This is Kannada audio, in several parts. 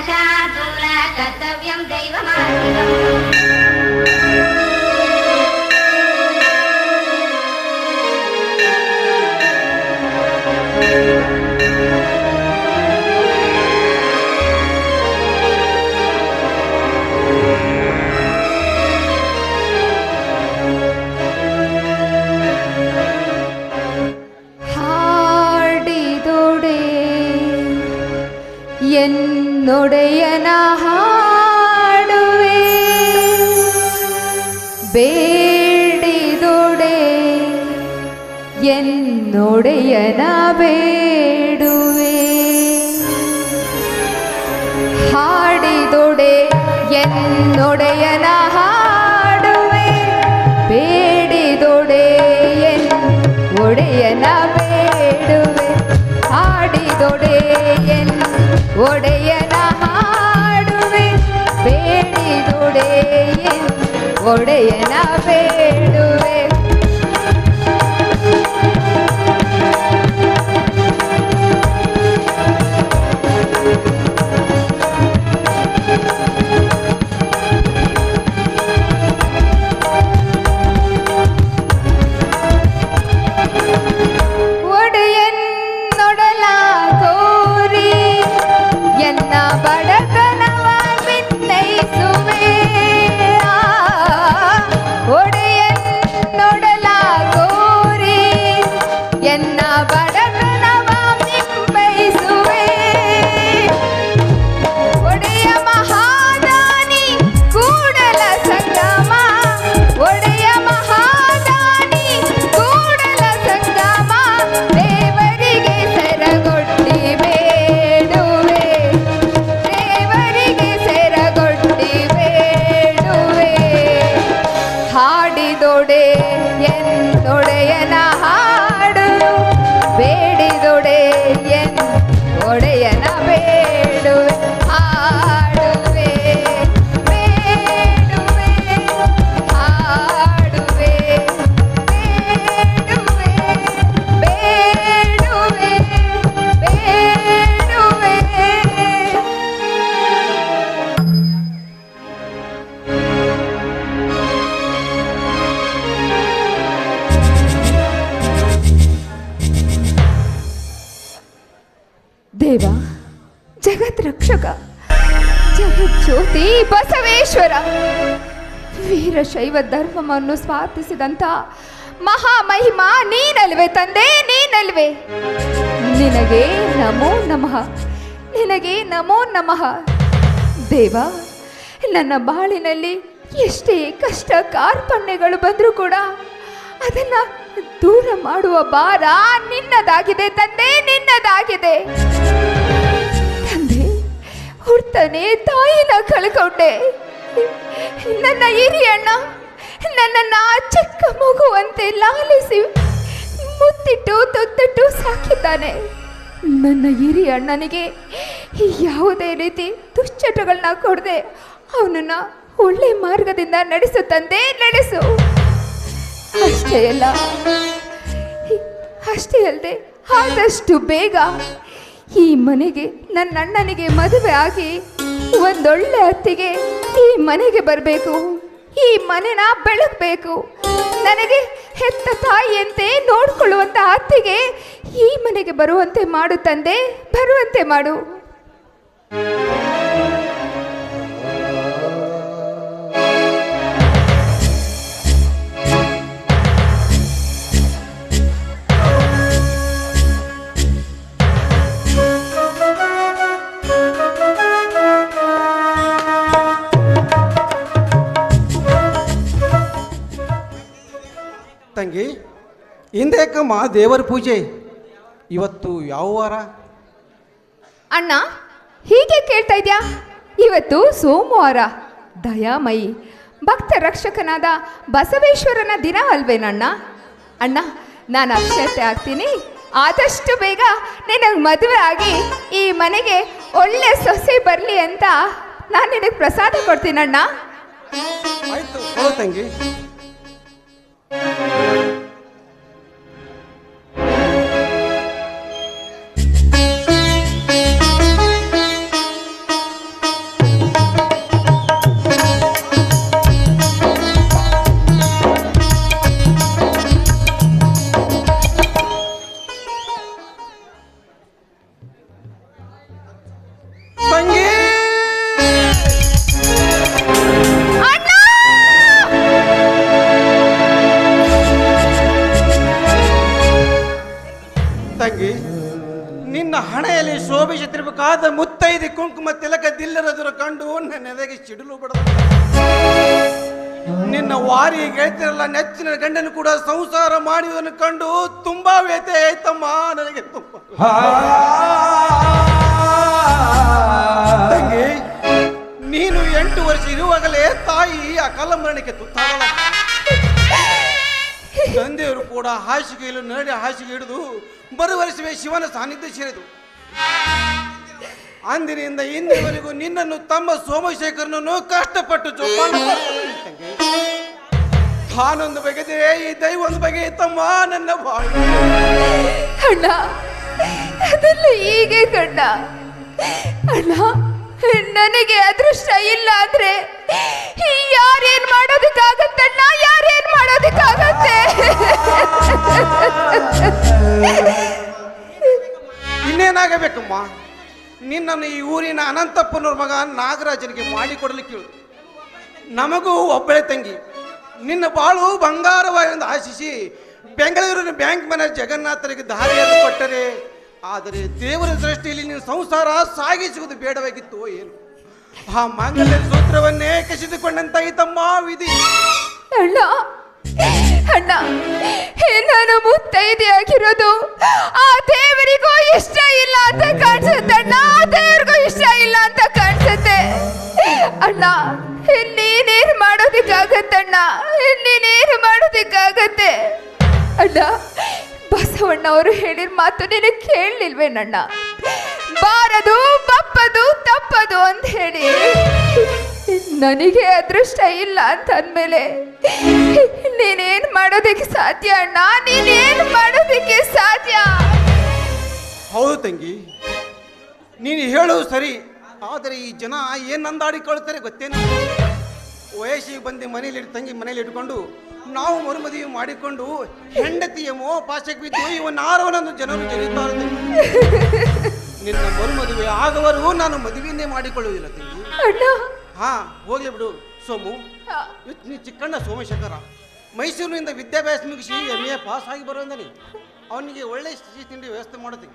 शार्दूल कर्तव्यं दैवमार्गिकम् എന്നൊടയന ಹಾಡುವೆ ಬೇಡಿದೊಡೆ എന്നൊടയನ ಬೇಡುವೆ ಹಾಡಿದೊಡೆ എന്നൊടಯನ ಹಾಡುವೆ ಬೇಡಿದೊಡೆ ಒಡೆಯನ ಬೇಡುವೆ ಹಾಡಿದೊಡೆ ಒಡೆಯನ ಹಾಡುವೆ ಬೇಡಿದೊಡೆ ಒಡೆಯನ ಬೇಡುವೆ എന്നൊടയന ಹಾಡು ಬೇಡಿದೊಡೆ ಒಡೆಯನ ಬೇಡುವೆ ಹಾಡುವೆ ಬೇಡುವೆ ಹಾಡುವೆ ಬೇಡುವೆ ಬೇಡುವೆ ಬೇಡುವೆ ದೇವ ಜಗತ್ ರಕ್ಷಕ ಜಗಜ್ಯೋತಿ ಬಸವೇಶ್ವರ ವೀರಶೈವ ಧರ್ಮವನ್ನು ಸ್ಥಾಪಿಸಿದಂಥ ಮಹಾಮಹಿಮಾ ನೀನಲ್ವೇ ತಂದೆ ನೀನಲ್ವೇ ನಿನಗೆ ನಮೋ ನಮಃ ನಿನಗೆ ನಮೋ ನಮಃ ದೇವ ನನ್ನ ಬಾಳಿನಲ್ಲಿ ಎಷ್ಟೇ ಕಷ್ಟ ಕಾರ್ಪಣ್ಯಗಳು ಬಂದರೂ ಕೂಡ ಅದನ್ನ ದೂರ ಮಾಡುವ ಭಾರ ನಿನ್ನದಾಗಿದೆ ತಂದೆ ನಿನ್ನದಾಗಿದೆ ತಂದೆ ಹುಡ್ತಾನೆ ತಾಯಿನ ಕಳ್ಕೊಂಡೆ ನನ್ನ ಹಿರಿಯಣ್ಣ ನನ್ನನ್ನ ಚಿಕ್ಕ ಮಗುವಂತೆ ಲಾಲಿಸಿ ಮುತ್ತಿಟ್ಟು ತೊತ್ತಿಟ್ಟು ಸಾಕಿದ್ದಾನೆ ನನ್ನ ಹಿರಿಯಣ್ಣನಿಗೆ ಯಾವುದೇ ರೀತಿ ದುಶ್ಚಟಗಳನ್ನ ಕೊಡದೆ ಅವನನ್ನ ಒಳ್ಳೆ ಮಾರ್ಗದಿಂದ ನಡೆಸು ತಂದೆ ನಡೆಸು ಅಷ್ಟೇ ಅಲ್ಲದೆ ಆದಷ್ಟು ಬೇಗ ಈ ಮನೆಗೆ ನನ್ನ ಅಣ್ಣನಿಗೆ ಮದುವೆ ಆಗಿ ಒಂದೊಳ್ಳೆ ಅತ್ತಿಗೆ ಈ ಮನೆಗೆ ಬರಬೇಕು ಈ ಮನೆನ ಬೆಳಗಬೇಕು ನನಗೆ ಹೆತ್ತ ತಾಯಿಯಂತೆ ನೋಡ್ಕೊಳ್ಳುವಂತ ಅತ್ತಿಗೆ ಈ ಮನೆಗೆ ಬರುವಂತೆ ಮಾಡು ತಂದೆ ಬರುವಂತೆ ಮಾಡು ತಂಗಿ ಹಿಂದೇಕಮ್ಮ ದೇವರ ಪೂಜೆ ಇವತ್ತು ಯಾವ ವಾರ ಅಣ್ಣ ಹೀಗೆ ಕೇಳ್ತಾ ಇದ್ಯಾ ಇವತ್ತು ಸೋಮವಾರ ದಯಾಮಯಿ ಭಕ್ತ ರಕ್ಷಕನಾದ ಬಸವೇಶ್ವರನ ದಿನ ಅಲ್ವೇನಣ್ಣ ಅಣ್ಣ ನಾನು ಅಕ್ಷತೆ ಆಗ್ತೀನಿ ಆದಷ್ಟು ಬೇಗ ನಿನಗೆ ಮದುವೆ ಆಗಿ ಈ ಮನೆಗೆ ಒಳ್ಳೆ ಸೊಸೆ ಬರಲಿ ಅಂತ ನಾನು ನಿನಗೆ ಪ್ರಸಾದ ಕೊಡ್ತೀನಣ್ಣ ಆಯ್ತು ತಂಗಿ ನಿನ್ನ ಹಣೆಯಲ್ಲಿ ಶೋಭಿಸುತ್ತಿರಬೇಕಾದ ಮುತ್ತೈದೆ ಕುಂಕುಮ ತಿಲಕದಿಲ್ಲರದರ ಕಂಡು ನನ್ನ ಎದೆಗೆ ಸಿಡಿಲು ಬಿಡದ. ನಿನ್ನ ವಾರಿ ಗೆಳತಿರಲ್ಲ ನೆಚ್ಚಿನ ಗಂಡನು ಕೂಡ ಸಂಸಾರ ಮಾಡುವುದನ್ನು ಕಂಡು ತುಂಬಾ ವ್ಯಥೆ ಆಯ್ತಮ್ಮ ನನಗೆ ತುಂಬಾ. ತಂಗಿ, ನೀನು 8 ವರ್ಷ ಇರುವಾಗಲೇ ತಾಯಿ ಅಕಾಲ ಮರಣಕ್ಕೆ ತುತ್ತಾಗಲ್ಲ. ತಂದೆಯವರು ಕೂಡ ಹಾಸಿಗೆಯಲ್ಲೂ ನರಳಿ ಹಾಸಿಗೆ ಹಿಡಿದು ಬರುವರಿಸುವೆ ಶಿವನ ಸಾನ್ನಿಧ್ಯ ಸೇರಿದು. ಅಂದಿನಿಂದ ಇಂದಿನವರೆಗೂ ನಿನ್ನನ್ನು ತಮ್ಮ ಸೋಮಶೇಖರನನ್ನು ಕಷ್ಟಪಟ್ಟು ಜೋಪಾನ ಮಾಡ್ತಾರೆ. ತಾನೊಂದು ಬಗೆದೆ ಈ ದೈವ ಒಂದು ಬಗೆ ತಮ್ಮ ನನ್ನ ಬಾಳು. ಅಣ್ಣ, ಅದೆಲ್ಲ ಹೀಗೆ ಕಣ್ಣ. ಅಣ್ಣ, ನನಗೆ ಅದೃಷ್ಟ ಇಲ್ಲ ಅಂದ್ರೆ ಯಾರೇನ್ ಮಾಡೋದಕ್ಕಾಗತ್ತಣ್ಣ? ಯಾರೇನ್ ಮಾಡೋದಕ್ಕಾಗತ್ತೆ? ಇನ್ನೇನಾಗಬೇಕಮ್ಮ? ನಿನ್ನನ್ನು ಈ ಊರಿನ ಅನಂತಪ್ಪನವ್ರ ಮಗ ನಾಗರಾಜನಿಗೆ ಮಾಡಿಕೊಡಲಿಕ್ಕೆ ಹೇಳು. ನಮಗೂ ಒಬ್ಬಳೆ ತಂಗಿ. ನಿನ್ನ ಬಾಳು ಬಂಗಾರವಾಗಿ ಆಶಿಸಿ ಬೆಂಗಳೂರಿನ ಬ್ಯಾಂಕ್ ಮ್ಯಾನೇಜರ್ ಜಗನ್ನಾಥರಿಗೆ ದಾರಿಯನ್ನು ಕೊಟ್ಟರೆ, ಆದರೆ ದೇವರ ದೃಷ್ಟಿಯಲ್ಲಿ ನಿನ್ನ ಸಂಸಾರ ಸಾಗಿಸುವುದು ಬೇಡವಾಗಿತ್ತು ಏನು? ಆ ಮಾಂಗಲ್ಯ ಸೂತ್ರವನ್ನೇ ಕಸಿದುಕೊಂಡಂತಾಯಿತಮ್ಮ ವಿಧಿ. ಅಣ್ಣ, ಅಣ್ಣ, ನಾನು ಮುತ್ತೈದೆ ಆಗಿರೋದು ಆ ದೇವರಿಗೂ ಇಷ್ಟ ಇಲ್ಲ ಅಂತ ಕಾಣಿಸುತ್ತೆ ಅಣ್ಣ. ಆ ದೇವರಿಗೂ ಇಷ್ಟ ಇಲ್ಲ ಅಂತ ಕಾಣಿಸುತ್ತೆ ಅಣ್ಣ. ನೀನೇನು ಮಾಡೋದಕ್ಕಾಗತ್ತಣ್ಣ? ನೀನೇನು ಮಾಡೋದಕ್ಕಾಗತ್ತೆ ಅಣ್ಣ? ಬಸವಣ್ಣ ಅವರು ಹೇಳಿದ ಮಾತು ನೀನು ಕೇಳಲಿಲ್ವೇನಣ್ಣ? ಬಾರದು ಬಪ್ಪದು ತಪ್ಪದು ಅಂತ ಹೇಳಿ ನನಗೆ ಅದೃಷ್ಟ ಇಲ್ಲ ಅಂತ ಅಂದಮೇಲೆ ನೀನೇನು ಮಾಡೋದಕ್ಕೆ ಸಾಧ್ಯ ಅಣ್ಣ? ನೀನೇನು ಮಾಡೋದಕ್ಕೆ ಸಾಧ್ಯ? ಹೌದು ತಂಗಿ, ನೀನು ಹೇಳೋದು ಸರಿ. ಆದರೆ ಈ ಜನ ಏನು ನಂದಾಡಿಕೊಳ್ತಾರೆ ಗೊತ್ತೇನು? ವಯಸ್ಸಿಗೆ ಬಂದು ಮನೇಲಿ ತಂಗಿ ಮನೇಲಿ ಇಟ್ಕೊಂಡು ನಾವು ಮರುಮದುವೆ ಮಾಡಿಕೊಂಡು ಹೆಂಡತಿಯ ಮೋಪಾಶಕ್ಕೆ ಬಿದ್ದು ಇವನಾರವನನ್ನು ಜನರು ಜನಿತಾರೆ. ನಿನ್ನ ಮರುಮದುವೆ ಆಗವರೆಗೂ ನಾನು ಮದುವೆಯನ್ನೇ ಮಾಡಿಕೊಳ್ಳುವುದಿಲ್ಲ ತಂಗಿ. ಹಾ, ಹೋಗ್ಲಿ ಬಿಡು ಸೋಮು. ನೀ ಚಿಕ್ಕಣ್ಣ ಸೋಮಶೇಖರ ಮೈಸೂರಿನಿಂದ ವಿದ್ಯಾಭ್ಯಾಸ ಮುಗಿಸಿ MA ಪಾಸ್ ಆಗಿ ಬರೋಂದನಿ. ಅವನಿಗೆ ಒಳ್ಳೆ ಸಿಹಿ ತಿಂಡಿ ವ್ಯವಸ್ಥೆ ಮಾಡೋದು.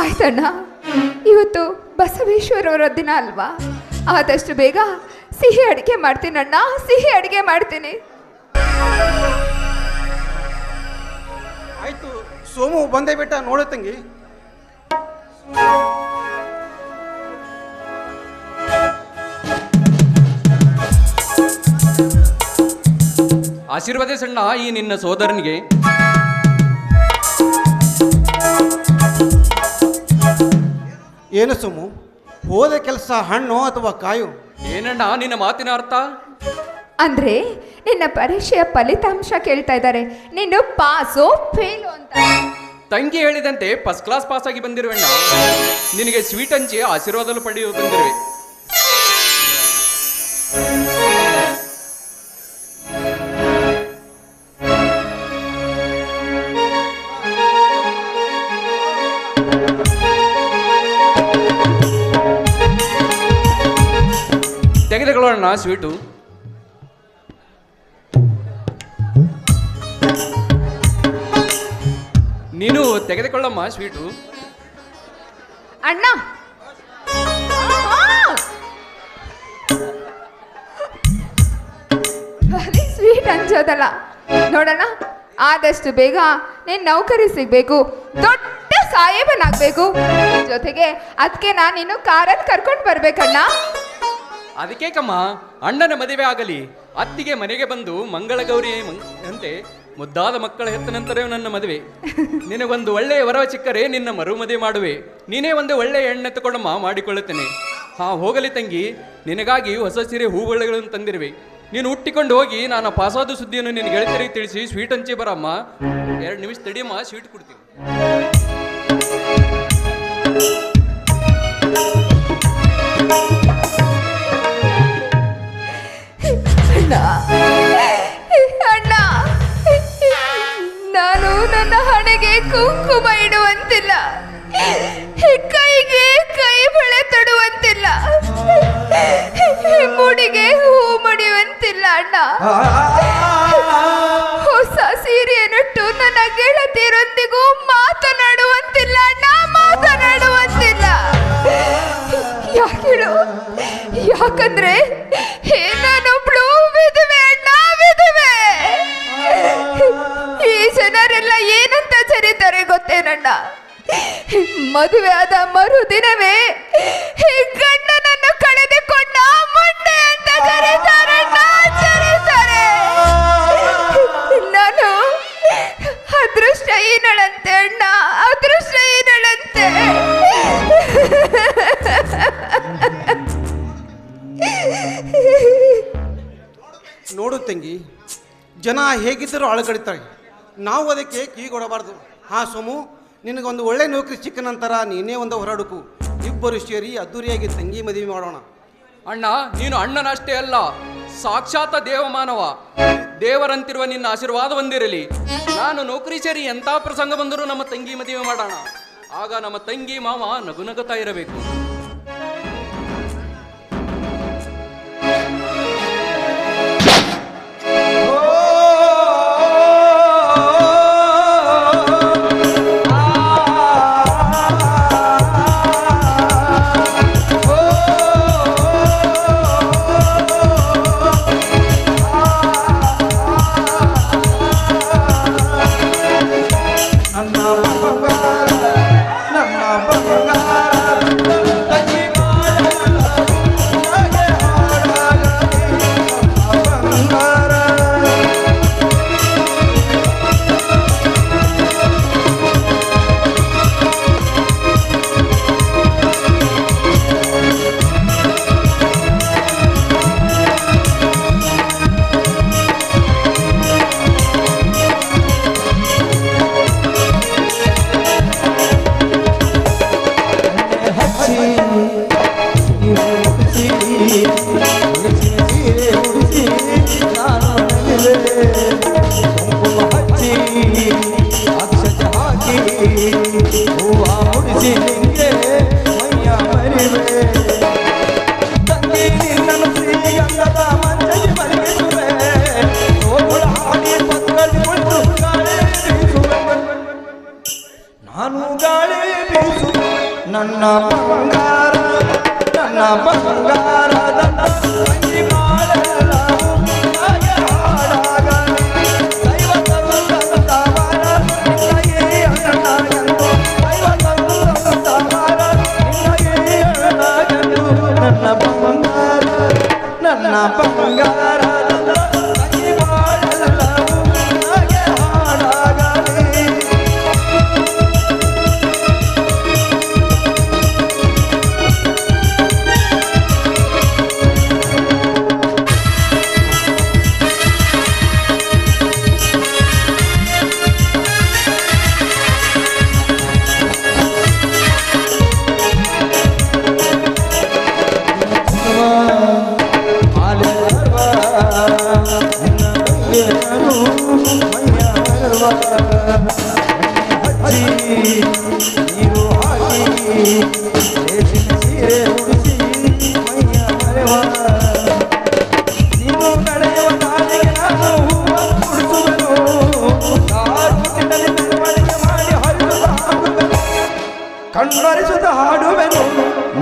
ಆಯ್ತಣ್ಣ, ಇವತ್ತು ಬಸವೇಶ್ವರವರ ದಿನ ಅಲ್ವಾ? ಆದಷ್ಟು ಬೇಗ ಸಿಹಿ ಅಡಿಗೆ ಮಾಡ್ತೀನಿ ಅಣ್ಣ, ಸಿಹಿ ಅಡಿಗೆ ಮಾಡ್ತೀನಿ. ಆಯ್ತು ಸೋಮು ಬಂದೇ ಬಿಟ್ಟ, ನೋಡು ತಂಗಿ. ಆಶೀರ್ವದಿಸಣ್ಣ ಈ ನಿನ್ನ ಸೋದರನಿಗೆ. ಏನು ಸೋಮು, ಹೋದ ಕೆಲಸ ಹಣ್ಣು ಅಥವಾ ಕಾಯು? ಏನಣ್ಣ ನಿನ್ನ ಮಾತಿನ ಅರ್ಥ? ಅಂದ್ರೆ ನಿನ್ನ ಪರೀಕ್ಷೆಯ ಫಲಿತಾಂಶ ಕೇಳ್ತಾ ಇದ್ದಾರೆ. ನೀನು ಪಾಸು ಫೇಲು ಅಂತ. ತಂಗಿ ಹೇಳಿದಂತೆ ಫಸ್ಟ್ ಕ್ಲಾಸ್ ಪಾಸ್ ಆಗಿ ಬಂದಿರುವಣ್ಣ. ನಿನಗೆ ಸ್ವೀಟ್ ಹಂಚಿ ಆಶೀರ್ವಾದಲು ಪಡೆಯುವ ಬಂದಿರುವೆ. ತೆಗೆದುಕೊಳ್ಳೋಣ ಸ್ವೀಟು. ನೀನು ತೆಗೆದುಕೊಳ್ಳಮ್ಮ ಸ್ವೀಟು. ಅಣ್ಣ, ಬರೀ ಸ್ವೀಟ್ ಹಂಚೋದಲ್ಲ ನೋಡೋಣ. ಆದಷ್ಟು ಬೇಗ ನೀನ್ ನೌಕರಿ ಸಿಗ್ಬೇಕು, ದೊಡ್ಡ ಸಾಹೇಬನಾಗ್ಬೇಕು. ಜೊತೆಗೆ ಅದಕ್ಕೆ ನಾನು ಇನ್ನು ಕಾರಲ್ಲಿ ಕರ್ಕೊಂಡು ಬರ್ಬೇಕಣ್ಣ. ಅದಕ್ಕೆ ಕಮ್ಮ ಅಣ್ಣನ ಮದುವೆ ಆಗಲಿ, ಅತ್ತಿಗೆ ಮನೆಗೆ ಬಂದು ಮಂಗಳ ಗೌರಿ ಅಂತೆ ಮುದ್ದಾದ ಮಕ್ಕಳ ಹೆತ್ತ ನಂತರವೇ ನನ್ನ ಮದುವೆ. ನಿನಗೊಂದು ಒಳ್ಳೆಯ ವರ ಚಿಕ್ಕರೆ ನಿನ್ನ ಮರು ಮದುವೆ ಮಾಡುವೆ. ನೀನೇ ಒಂದು ಒಳ್ಳೆಯ ಹೆಣ್ಣೆತ್ತುಕೊಂಡಮ್ಮ ಮಾಡಿಕೊಳ್ಳುತ್ತೇನೆ. ಹಾ, ಹೋಗಲಿ ತಂಗಿ, ನಿನಗಾಗಿ ಹೊಸ ಸೀರೆ ಹೂವುಗಳನ್ನು ತಂದಿರುವೆ. ನೀನು ಹುಟ್ಟಿಕೊಂಡು ಹೋಗಿ ನಾನು ಪಾಸಾದ ಸುದ್ದಿಯನ್ನು ನಿನ್ನ ಗೆಳತಿಯರಿಗೆ ತಿಳಿಸಿ ಸ್ವೀಟ್ ಹಂಚಿ ಬರಮ್ಮ. 2 ನಿಮಿಷ ತಡಿಯಮ್ಮ, ಸ್ವೀಟ್ ಕೊಡ್ತೀನಿ. ಅಣ್ಣ, ನಾನು ನನ್ನ ಹಣೆಗೆ ಕುಂಕುಮ ಇಡುವಂತಿಲ್ಲ, ಕೈಗೆ ಕೈ ಬಳೆ ತೊಡುವಂತಿಲ್ಲ, ಮುಡಿಗೆ ಹೂ ಮುಡಿಯುವಂತಿಲ್ಲ ಅಣ್ಣ. ಹೊಸ ಸೀರೆಯನ್ನುಟ್ಟು ನನ್ನ ಗೆಳತಿಯರೊಂದಿಗೂ ಮಾತನಾಡುವಂತಿಲ್ಲ ಅಣ್ಣ. ಯಾಕಂದ್ರೆ ನಾನೊಬ್ಳು ವಿಧವೆ ಅಣ್ಣ, ವಿಧವೆ. ಈ ಜನರೆಲ್ಲ ಏನಂತ ಚರಿತಾರೆ ಗೊತ್ತೇನಣ್ಣ? ಮದುವೆ ಆದ ಮರುದಿನವೇ ಗಂಡನನ್ನು ಕಳೆದುಕೊಂಡ ಮೊಂಡೆ ಅಂತ ಕರೀತಾರಣ್ಣ, ಕರೀತಾರೆ. ನಾನು ಅದೃಷ್ಟಹೀನಳಂತೆ ಅಣ್ಣ, ಅದೃಷ್ಟಹೀನಳಂತೆ. ನೋಡು ತಂಗಿ, ಜನ ಹೇಗಿದ್ದರೂ ಅಳಗಡಿತಾರೆ, ನಾವು ಅದಕ್ಕೆ ಕಿವಿಗೊಡಬಾರ್ದು. ಹಾ ಸೋಮು, ನಿನಗೊಂದು ಒಳ್ಳೆ ನೌಕರಿ ಸಿಕ್ಕ ನಂತರ ನೀನೇ ಒಂದು ಹೊರಡುಕು. ಇಬ್ಬರು ಸೇರಿ ಅದ್ದೂರಿಯಾಗಿ ತಂಗಿ ಮದುವೆ ಮಾಡೋಣ. ಅಣ್ಣ, ನೀನು ಅಣ್ಣನಷ್ಟೇ ಅಲ್ಲ, ಸಾಕ್ಷಾತ್ ದೇವಮಾನವ. ದೇವರಂತಿರುವ ನಿನ್ನ ಆಶೀರ್ವಾದ ಹೊಂದಿರಲಿ. ನಾನು ನೌಕರಿ ಸೇರಿ ಎಂಥ ಪ್ರಸಂಗ ಬಂದರೂ ನಮ್ಮ ತಂಗಿ ಮದುವೆ ಮಾಡೋಣ. ಆಗ ನಮ್ಮ ತಂಗಿ ಮಾವ ನಗುನಗುತ್ತಾ ಇರಬೇಕು. ನನ್ನ ಬಂಗಾರ, ನನ್ನ ಬಂಗಾರ, ನನ್ನ ತಂಗಿ ಬಾಳೆಲ್ಲವೂ ಹಾಗೆ ಹಾಡಾಗಲಿ. ದೈವ ತಂದವರ ನಿನ್ನಗೆ ಅಣ್ಣನಾಗಲು, ದೈವ ತಂದವರ ನಿನ್ನಗೆ ಅಣ್ಣನಾಗಲು. ನನ್ನ ಬಂಗಾರ, ನನ್ನ ಬಂಗಾರ, ನನ್ನ ತಂಗಿ ಬಾಳೆಲ್ಲವೂ ಹಾಗೆ ಹಾಡಾಗಲಿ. ನೀರು ಹಾಕಿ ಸೀರೆ ಉಡಿಸಿ ಮೈಯ ಮರೆವ, ನೀನು ನಡೆಯುವ ದಾರಿಗೆ ನಾನು ಉಡಿಸುವೆನು. ಮೆರವಣಿಗೆ ಮಾಡಿ ಹರಿಸುತ್ತ ಕಣ್ಣರಿಸುತ್ತ ಹಾಡುವೆನು.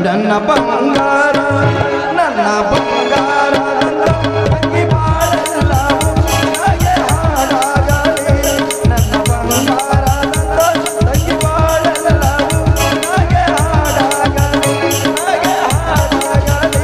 ನನ್ನ ಬಂಗಾರ, ನನ್ನ ಬಂಗಾರ, ನನ್ನ ತಂಗಿ ಬಾಳೆಲ್ಲವೂ ಹಾಗೆ ಹಾಡಾಗಲಿ. ನನ್ನ ಬಂಗಾರ, ನನ್ನ ತಂಗಿ ಬಾಳೆಲ್ಲವೂ ಹಾಗೆ ಹಾಡಾಗಲಿ, ಹಾಗೆ ಹಾಡಾಗಲಿ.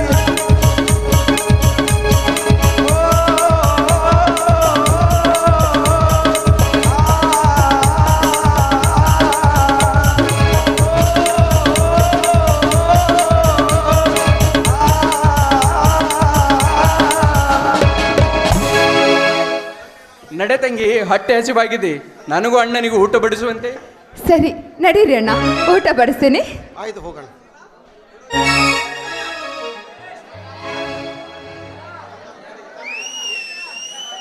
ನಡೆ ತಂಗಿ, ಹೊಟ್ಟೆ ಹಸಿವಾಗಿದೆ. ನನಗೂ ಅಣ್ಣನಿಗೂ ಊಟ ಬಡಿಸುವಂತೆ. ಸರಿ ನಡೀರಿ ಅಣ್ಣ, ಊಟ ಬಡಿಸ್ತೀನಿ. ಆಯ್ತು, ಹೋಗೋಣ.